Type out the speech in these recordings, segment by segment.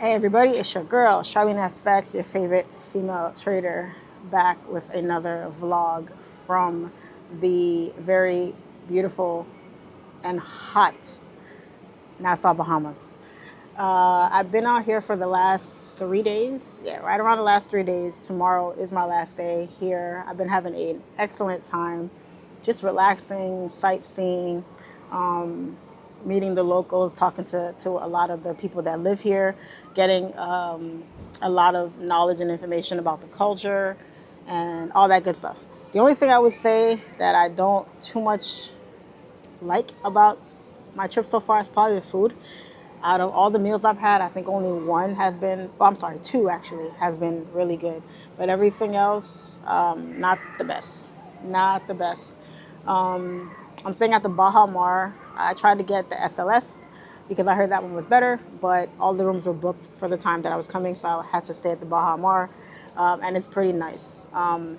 Hey everybody, it's your girl, SIMPLEFX, your favorite female trader, back with another vlog from the very beautiful and hot Nassau, Bahamas. I've been out here for the last 3 days. Yeah, right around the last 3 days. Tomorrow is my last day here. I've been having an excellent time, just relaxing, sightseeing, meeting the locals, talking to a lot of the people that live here, getting a lot of knowledge and information about the culture and all that good stuff. The only thing I would say that I don't too much like about my trip so far is probably the food. Out of all the meals I've had, I think only one has been, well, I'm sorry, two actually, has been really good. But everything else, not the best. Not the best. I'm staying at the Bahamas. I tried to get the SLS because I heard that one was better, but all the rooms were booked for the time that I was coming, so I had to stay at the Bahamas, and it's pretty nice. I'm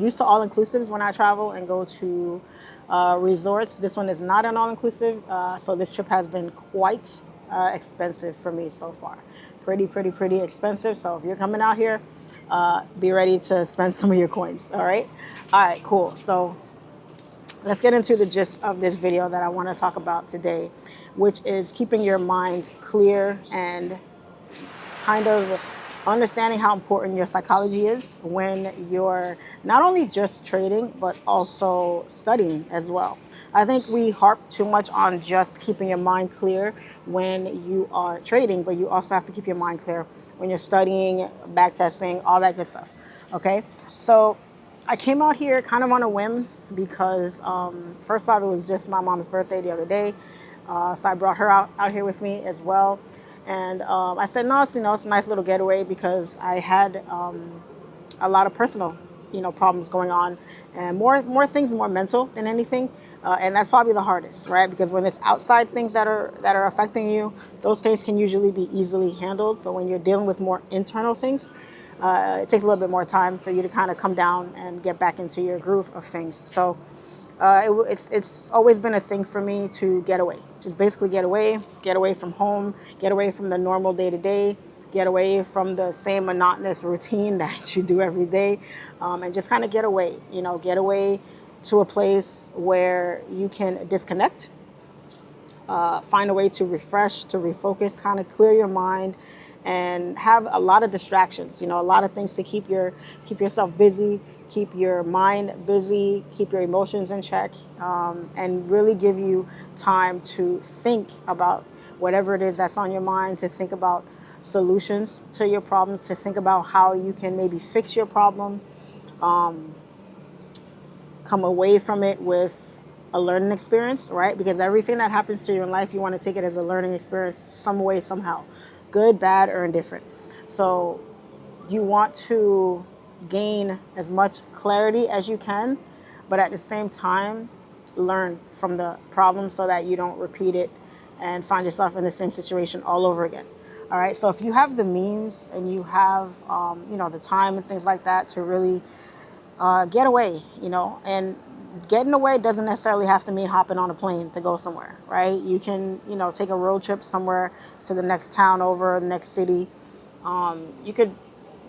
used to all-inclusives when I travel and go to resorts. This one is not an all-inclusive, so this trip has been quite expensive for me so far. Pretty expensive. So if you're coming out here, be ready to spend some of your coins. All right, cool. So let's get into the gist of this video that I want to talk about today, which is keeping your mind clear and kind of understanding how important your psychology is when you're not only just trading, but also studying as well. I think we harp too much on just keeping your mind clear when you are trading, but you also have to keep your mind clear when you're studying, back testing, all that good stuff. Okay, so I came out here kind of on a whim because first off, it was just my mom's birthday the other day. So I brought her out here with me as well. And I said, no, it's a nice little getaway because I had a lot of personal, problems going on, and more things, more mental than anything. And that's probably the hardest, right? Because when it's outside things that are affecting you, those things can usually be easily handled. But when you're dealing with more internal things, it takes a little bit more time for you to kind of come down and get back into your groove of things. So it's always been a thing for me to get away. Just basically get away from home, get away from the normal day to day, get away from the same monotonous routine that you do every day, and just kind of get away. Get away to a place where you can disconnect, find a way to refresh, to refocus, kind of clear your mind, and have a lot of distractions. A lot of things to keep yourself busy, keep your mind busy, keep your emotions in check, and really give you time to think about whatever it is that's on your mind, to think about solutions to your problems, to think about how you can maybe fix your problem, come away from it with a learning experience, right? Because everything that happens to you in life, you want to take it as a learning experience some way, somehow, good, bad, or indifferent. So you want to gain as much clarity as you can, but at the same time, learn from the problem so that you don't repeat it and find yourself in the same situation all over again. All right. So if you have the means and you have, the time and things like that to really get away, and getting away doesn't necessarily have to mean hopping on a plane to go somewhere, right? You can, take a road trip somewhere to the next town over, the next city. You could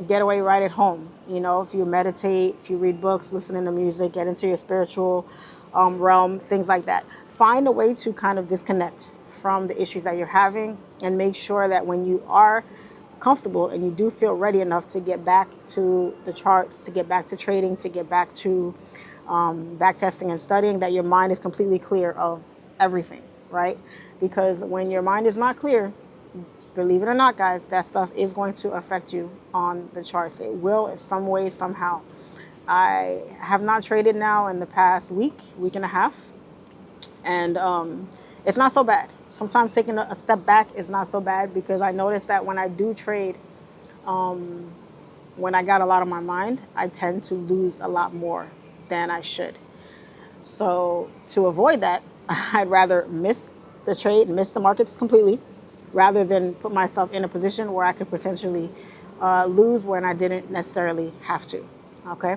get away right at home, if you meditate, if you read books, listening to music, get into your spiritual realm, things like that. Find a way to kind of disconnect from the issues that you're having and make sure that when you are comfortable and you do feel ready enough to get back to the charts, to get back to trading, to get back to back testing and studying, that your mind is completely clear of everything, right? Because when your mind is not clear, believe it or not, guys, that stuff is going to affect you on the charts. It will in some way, somehow. I have not traded now in the past week and a half, and it's not so bad. Sometimes taking a step back is not so bad because I noticed that when I do trade, when I got a lot on my mind, I tend to lose a lot more than I should. So to avoid that, I'd rather miss the trade, miss the markets completely, rather than put myself in a position where I could potentially lose when I didn't necessarily have to. Okay?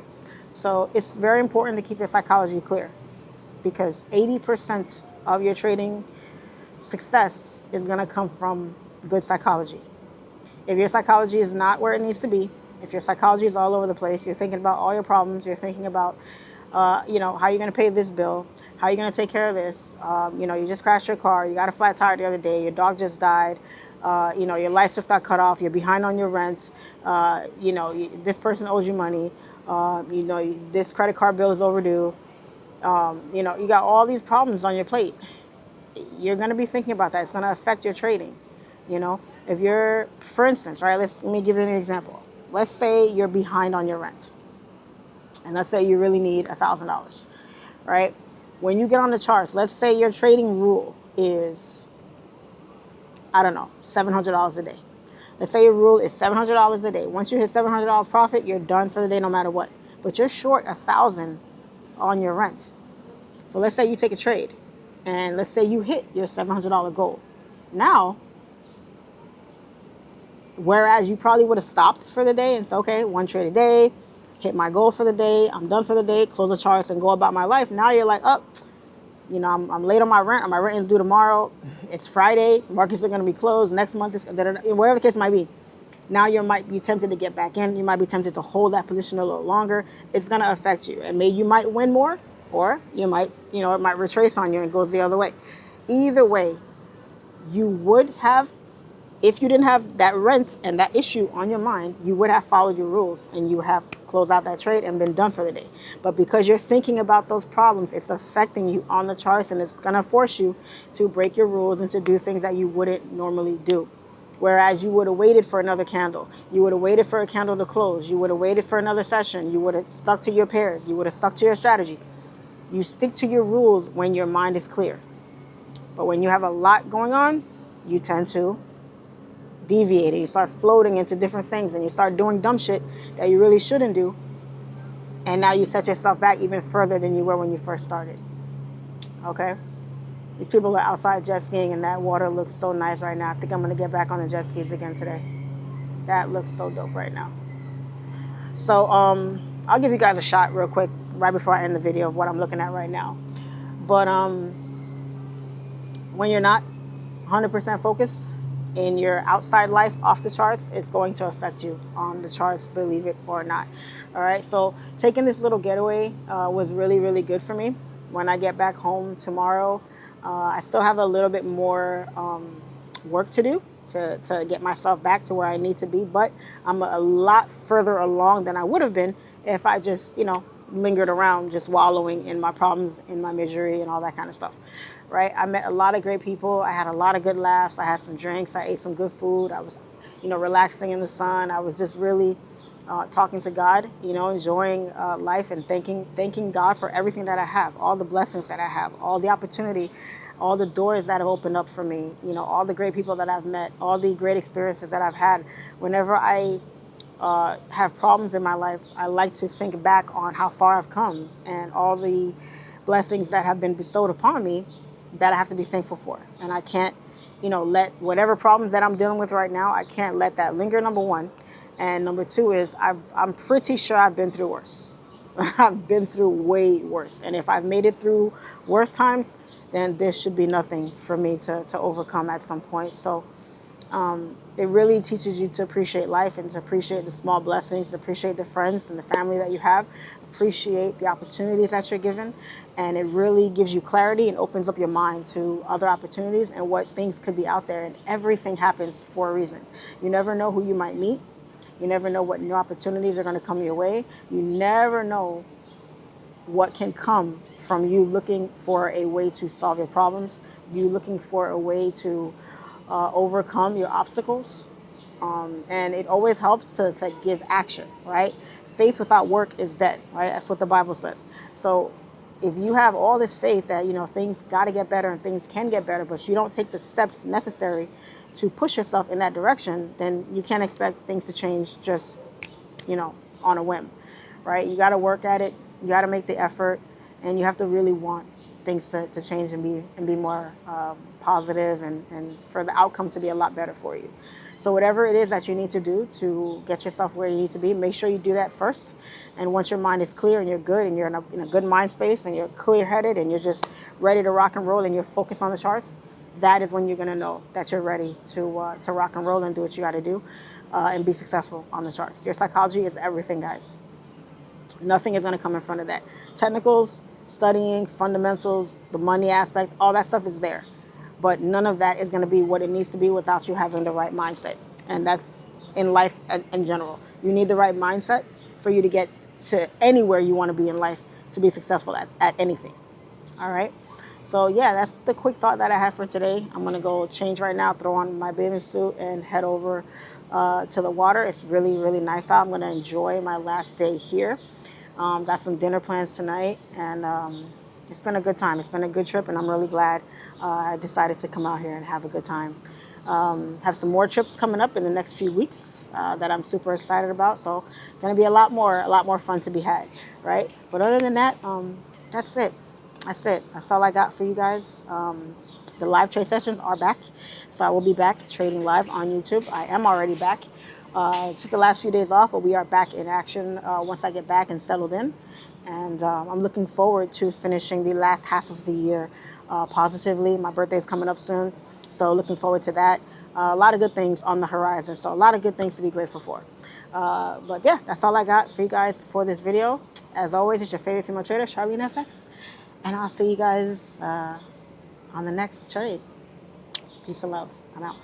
So it's very important to keep your psychology clear because 80% of your trading success is going to come from good psychology. If your psychology is not where it needs to be, if your psychology is all over the place, you're thinking about all your problems, you're thinking about, how you're going to pay this bill, how you're going to take care of this. You just crashed your car, you got a flat tire the other day, your dog just died, your lights just got cut off, you're behind on your rent, this person owes you money, this credit card bill is overdue. You got all these problems on your plate. You're going to be thinking about that. It's going to affect your trading. If you're, for instance, right, let me give you an example. Let's say you're behind on your rent. And let's say you really need $1,000, right? When you get on the charts, let's say your trading rule is, I don't know, $700 a day. Let's say your rule is $700 a day. Once you hit $700 profit, you're done for the day no matter what. But you're short $1,000 on your rent. So let's say you take a trade, and let's say you hit your $700 goal. Now, whereas you probably would have stopped for the day and said, okay, one trade a day, hit my goal for the day, I'm done for the day, close the charts and go about my life. Now you're like, I'm late on my rent, my rent is due tomorrow, it's Friday, markets are going to be closed, next month is, whatever the case might be. Now you might be tempted to get back in, you might be tempted to hold that position a little longer. It's going to affect you, and maybe you might win more, or you might, it might retrace on you and goes the other way. Either way, you would have, if you didn't have that rent and that issue on your mind, you would have followed your rules and you have closed out that trade and been done for the day. But because you're thinking about those problems, it's affecting you on the charts, and it's going to force you to break your rules and to do things that you wouldn't normally do. Whereas you would have waited for another candle. You would have waited for a candle to close. You would have waited for another session. You would have stuck to your pairs. You would have stuck to your strategy. You stick to your rules when your mind is clear. But when you have a lot going on, you tend to deviate and you start floating into different things and you start doing dumb shit that you really shouldn't do. And now you set yourself back even further than you were when you first started. Okay? These people are outside jet skiing and that water looks so nice right now. I think I'm going to get back on the jet skis again today. That looks so dope right now. So I'll give you guys a shot real quick right before I end the video of what I'm looking at right now. But when you're not 100% focused in your outside life off the charts, it's going to affect you on the charts, believe it or not. All right, so taking this little getaway was really, really good for me. When I get back home tomorrow, I still have a little bit more work to do to get myself back to where I need to be, but I'm a lot further along than I would have been if I just, lingered around just wallowing in my problems, in my misery and all that kind of stuff, right? I met a lot of great people. I had a lot of good laughs. I had some drinks. I ate some good food. I was, relaxing in the sun. I was just really talking to God, enjoying life and thanking God for everything that I have, all the blessings that I have, all the opportunity, all the doors that have opened up for me, all the great people that I've met, all the great experiences that I've had. Whenever I have problems in my life, I like to think back on how far I've come and all the blessings that have been bestowed upon me that I have to be thankful for. And I can't, let whatever problems that I'm dealing with right now, I can't let that linger, number one. And number two is I'm pretty sure I've been through worse. I've been through way worse. And if I've made it through worse times, then this should be nothing for me to overcome at some point. So it really teaches you to appreciate life and to appreciate the small blessings, to appreciate the friends and the family that you have, appreciate the opportunities that you're given. And it really gives you clarity and opens up your mind to other opportunities and what things could be out there. And everything happens for a reason. You never know who you might meet. You never know what new opportunities are going to come your way. You never know what can come from you looking for a way to solve your problems, you looking for a way to overcome your obstacles. And it always helps to give action, right? Faith without work is dead, right? That's what the Bible says. So if you have all this faith that, things got to get better and things can get better, but you don't take the steps necessary to push yourself in that direction, then you can't expect things to change just, on a whim, right? You got to work at it. You got to make the effort, and you have to really want things to change and be more positive and for the outcome to be a lot better for you. So whatever it is that you need to do to get yourself where you need to be, make sure you do that first. And once your mind is clear and you're good and you're in a good mind space and you're clear-headed and you're just ready to rock and roll and you're focused on the charts, that is when you're going to know that you're ready to rock and roll and do what you got to do and be successful on the charts. Your psychology is everything, guys. Nothing is going to come in front of that. Technicals, studying, fundamentals, the money aspect, all that stuff is there. But none of that is going to be what it needs to be without you having the right mindset. And that's in life in general. You need the right mindset for you to get to anywhere you want to be in life to be successful at anything. All right. So yeah, that's the quick thought that I had for today. I'm going to go change right now, throw on my bathing suit and head over to the water. It's really, really nice out. I'm going to enjoy my last day here. Got some dinner plans tonight, and it's been a good time. It's been a good trip, and I'm really glad I decided to come out here and have a good time. Have some more trips coming up in the next few weeks that I'm super excited about. So, going to be a lot more fun to be had, right? But other than that, that's it. That's all I got for you guys. The live trade sessions are back, so I will be back trading live on YouTube. I am already back. Took the last few days off, but we are back in action once I get back and settled in. And I'm looking forward to finishing the last half of the year positively. My birthday is coming up soon, so looking forward to that. A lot of good things on the horizon, so a lot of good things to be grateful for. But yeah, that's all I got for you guys for this video. As always, it's your favorite female trader, Charlene FX. And I'll see you guys on the next trade. Peace and love. I'm out.